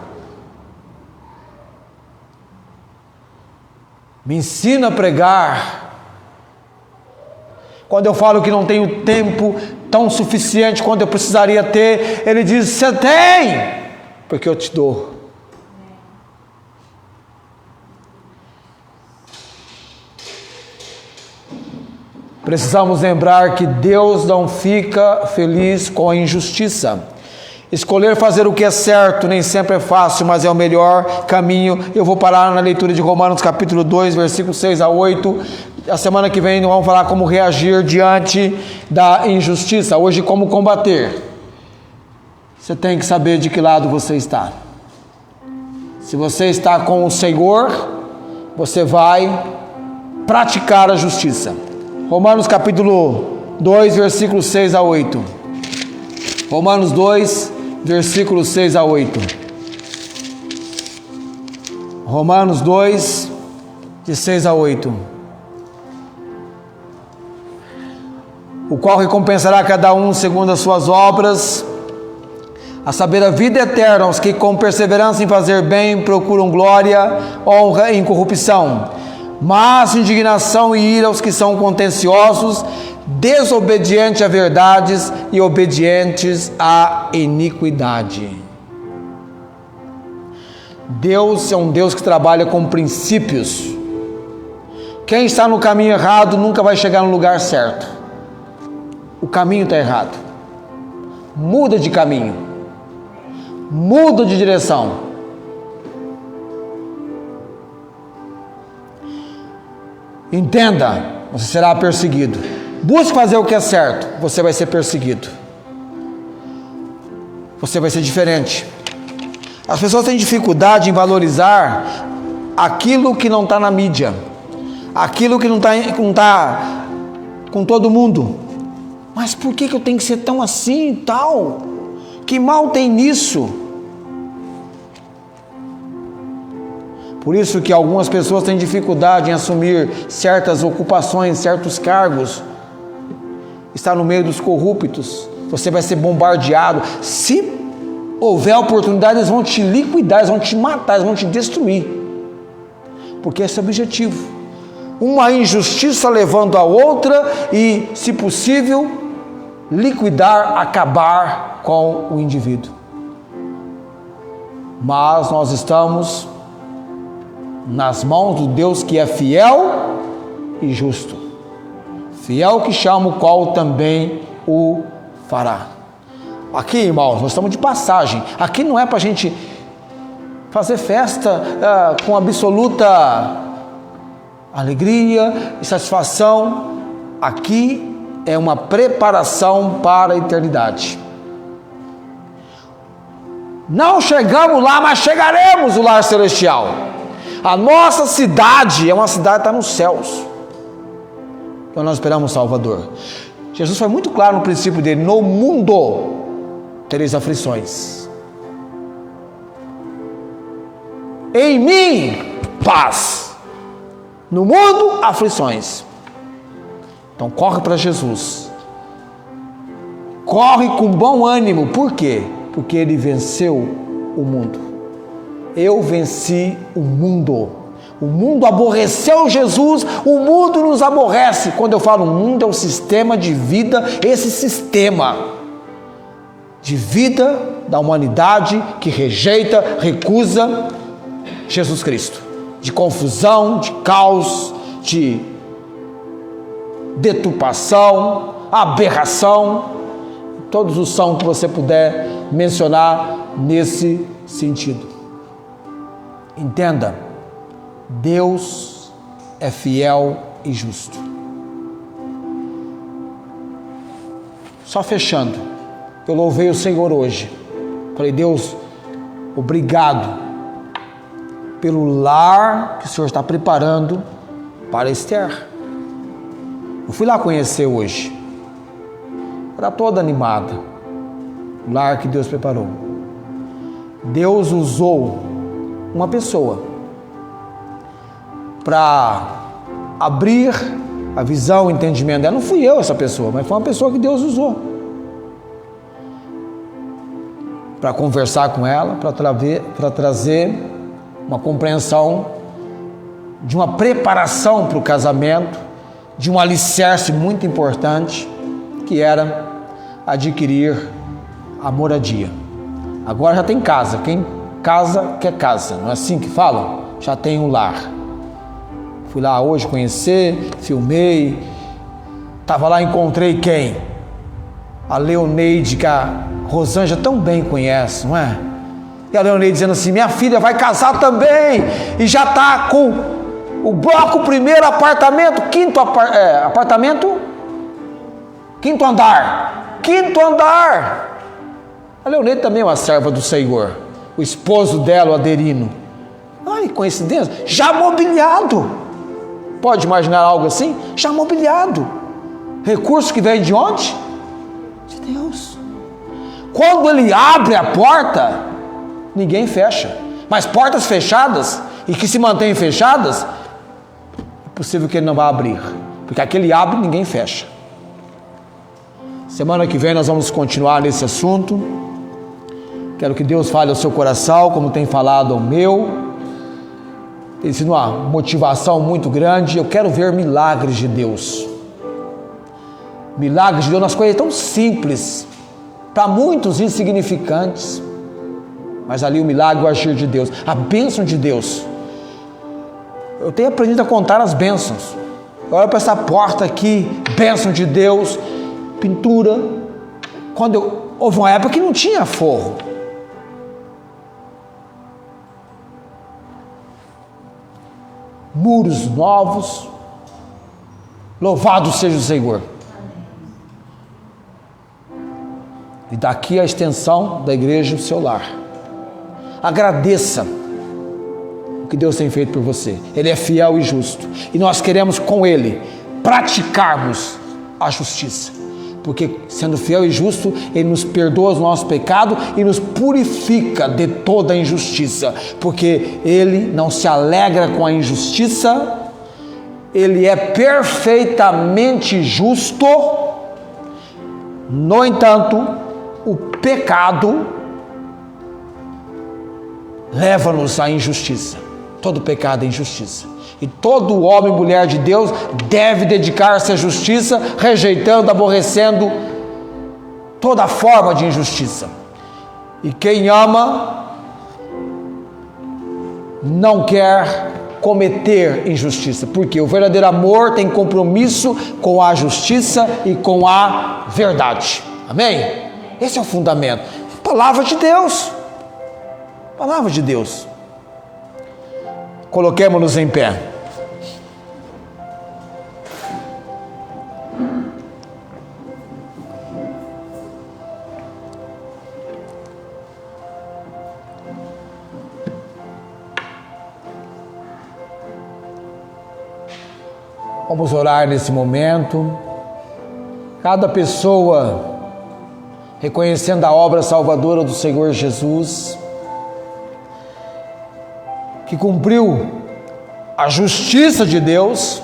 Me ensina a pregar. Quando eu falo que não tenho tempo tão suficiente quanto eu precisaria ter, ele diz, você tem, porque eu te dou. Precisamos lembrar que Deus não fica feliz com a injustiça. Escolher fazer o que é certo nem sempre é fácil, mas é o melhor caminho. Eu vou parar na leitura de Romanos capítulo 2, versículos 6 a 8. A semana que vem nós vamos falar como reagir diante da injustiça. Hoje, como combater. Você tem que saber de que lado você está. Se você está com o Senhor, você vai praticar a justiça. Romanos capítulo 2, versículos 6 a 8. Romanos 2, versículos 6 a 8. Romanos 2, de 6 a 8. O qual recompensará cada um segundo as suas obras, a saber, a vida eterna aos que com perseverança em fazer bem procuram glória, honra e incorrupção, mas indignação e ira aos que são contenciosos, desobedientes a verdades e obedientes à iniquidade. Deus é um Deus que trabalha com princípios. Quem está no caminho errado nunca vai chegar no lugar certo. O caminho está errado. Muda de caminho. Muda de direção. Entenda, você será perseguido. Busque fazer o que é certo, você vai ser perseguido. Você vai ser diferente. As pessoas têm dificuldade em valorizar aquilo que não está na mídia, aquilo que não está com todo mundo. Mas por que eu tenho que ser tão assim e tal? Que mal tem nisso? Por isso que algumas pessoas têm dificuldade em assumir certas ocupações, certos cargos. Está no meio dos corruptos. Você vai ser bombardeado. Se houver oportunidade, eles vão te liquidar, eles vão te matar, eles vão te destruir. Porque esse é o objetivo. Uma injustiça levando a outra e, se possível, liquidar, acabar com o indivíduo. Mas nós estamos nas mãos do Deus que é fiel e justo. Fiel que chama, o qual também o fará. Aqui, irmãos, nós estamos de passagem. Aqui não é para a gente fazer festa com absoluta alegria e satisfação. Aqui é uma preparação para a eternidade. Não chegamos lá, mas chegaremos no lar celestial. A nossa cidade é uma cidade que está nos céus. Então nós esperamos o Salvador. Jesus foi muito claro no princípio dele: no mundo tereis aflições. Em mim, paz. No mundo, aflições. Então corre para Jesus. Corre com bom ânimo. Por quê? Porque Ele venceu o mundo. Eu venci o mundo. O mundo aborreceu Jesus, o mundo nos aborrece. Quando eu falo mundo, é o sistema de vida, esse sistema de vida da humanidade que rejeita, recusa Jesus Cristo. De confusão, de caos, de deturpação, aberração, todos os são que você puder mencionar nesse sentido. Entenda, Deus é fiel e justo. Só fechando, eu louvei o Senhor hoje. Falei, Deus, obrigado pelo lar que o Senhor está preparando para Esther. Eu fui lá conhecer hoje. Era toda animada. O lar que Deus preparou. Deus usou uma pessoa para abrir a visão, o entendimento dela. Não fui eu essa pessoa, mas foi uma pessoa que Deus usou para conversar com ela, para trazer uma compreensão de uma preparação para o casamento, de um alicerce muito importante, que era adquirir a moradia. Agora já tem casa. Quem casa quer casa, não é assim que falam? Já tem um lar. Fui lá hoje conhecer, filmei, estava lá, encontrei quem? A Leoneide, que a Rosângela tão bem conhece, não é? E a Leoneide dizendo assim, minha filha vai casar também, e já está com o bloco primeiro, apartamento, quinto andar. A Leoneide também é uma serva do Senhor, o esposo dela, o Aderino. Ai, coincidência, já mobiliado. Pode imaginar algo assim? Já mobiliado. Recurso que vem de onde? De Deus. Quando Ele abre a porta, ninguém fecha. Mas portas fechadas e que se mantêm fechadas, é possível que Ele não vá abrir. Porque aquele abre, ninguém fecha. Semana que vem nós vamos continuar nesse assunto. Quero que Deus fale ao seu coração, como tem falado ao meu. Tem sido uma motivação muito grande. Eu quero ver milagres de Deus. Milagres de Deus nas coisas tão simples, para muitos insignificantes. Mas ali o milagre, o agir de Deus, a bênção de Deus. Eu tenho aprendido a contar as bênçãos. Eu olho para essa porta aqui, bênção de Deus, pintura. Houve uma época que não tinha forro. Muros novos. Louvado seja o Senhor. E daqui a extensão da igreja do seu lar. Agradeça o que Deus tem feito por você. Ele é fiel e justo. E nós queremos com Ele praticarmos a justiça. Porque sendo fiel e justo, Ele nos perdoa os nossos pecados e nos purifica de toda a injustiça. Porque Ele não se alegra com a injustiça. Ele é perfeitamente justo. No entanto, o pecado leva-nos à injustiça. Todo pecado é injustiça. E todo homem e mulher de Deus deve dedicar-se à justiça, rejeitando, aborrecendo toda forma de injustiça. E quem ama não quer cometer injustiça, porque o verdadeiro amor tem compromisso com a justiça e com a verdade. Amém? Esse é o fundamento. Palavra de Deus. Palavra de Deus. Coloquemo-nos em pé. Vamos orar nesse momento. Cada pessoa reconhecendo a obra salvadora do Senhor Jesus, que cumpriu a justiça de Deus,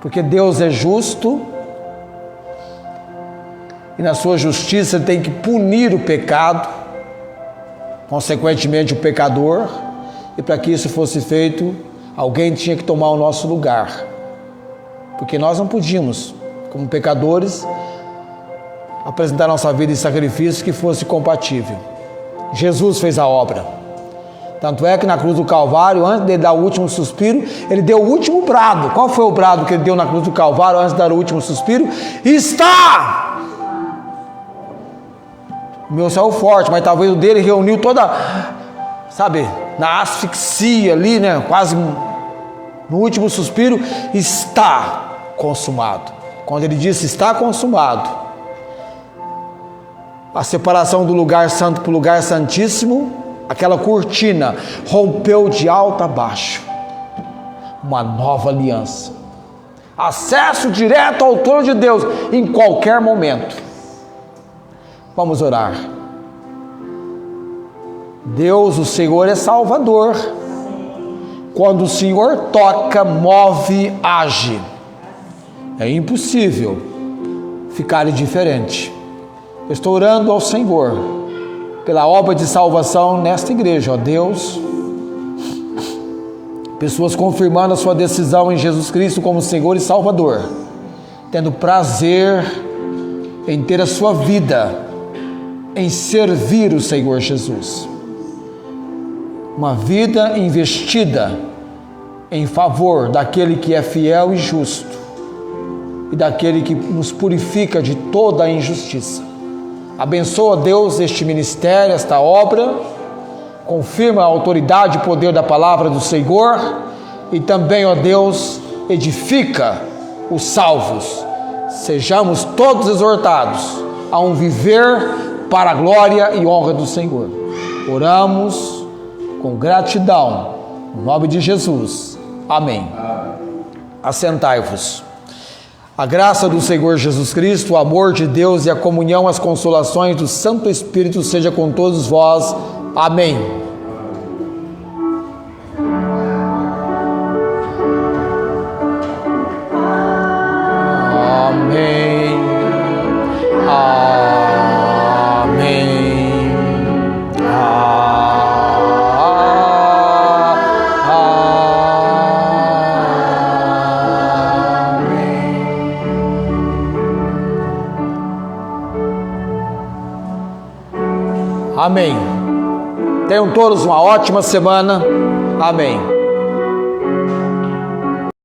porque Deus é justo, e na sua justiça Ele tem que punir o pecado, consequentemente o pecador, e para que isso fosse feito, alguém tinha que tomar o nosso lugar, porque nós não podíamos, como pecadores, apresentar nossa vida em sacrifício que fosse compatível. Jesus fez a obra. Tanto é que na cruz do Calvário, antes de dar o último suspiro, Ele deu o último brado. Qual foi o brado que Ele deu na cruz do Calvário antes de dar o último suspiro? Está! O meu saiu forte, mas talvez o dele reuniu toda, sabe, na asfixia ali, né? Quase no último suspiro, está consumado. Quando Ele disse está consumado, a separação do lugar santo para o lugar santíssimo, aquela cortina rompeu de alto a baixo. Uma nova aliança. Acesso direto ao trono de Deus em qualquer momento. Vamos orar. Deus, o Senhor é Salvador. Quando o Senhor toca, move, age. É impossível ficar indiferente. Eu estou orando ao Senhor pela obra de salvação nesta igreja, ó Deus. Pessoas confirmando a sua decisão em Jesus Cristo como Senhor e Salvador, tendo prazer em ter a sua vida, em servir o Senhor Jesus. Uma vida investida em favor daquele que é fiel e justo e daquele que nos purifica de toda a injustiça. Abençoa, Deus, este ministério, esta obra, confirma a autoridade e poder da palavra do Senhor e também, ó Deus, edifica os salvos. Sejamos todos exortados a um viver para a glória e honra do Senhor. Oramos com gratidão, no nome de Jesus. Amém. Assentai-vos. A graça do Senhor Jesus Cristo, o amor de Deus e a comunhão, as consolações do Santo Espírito seja com todos vós. Amém. Amém. Amém. Amém. Tenham todos uma ótima semana. Amém.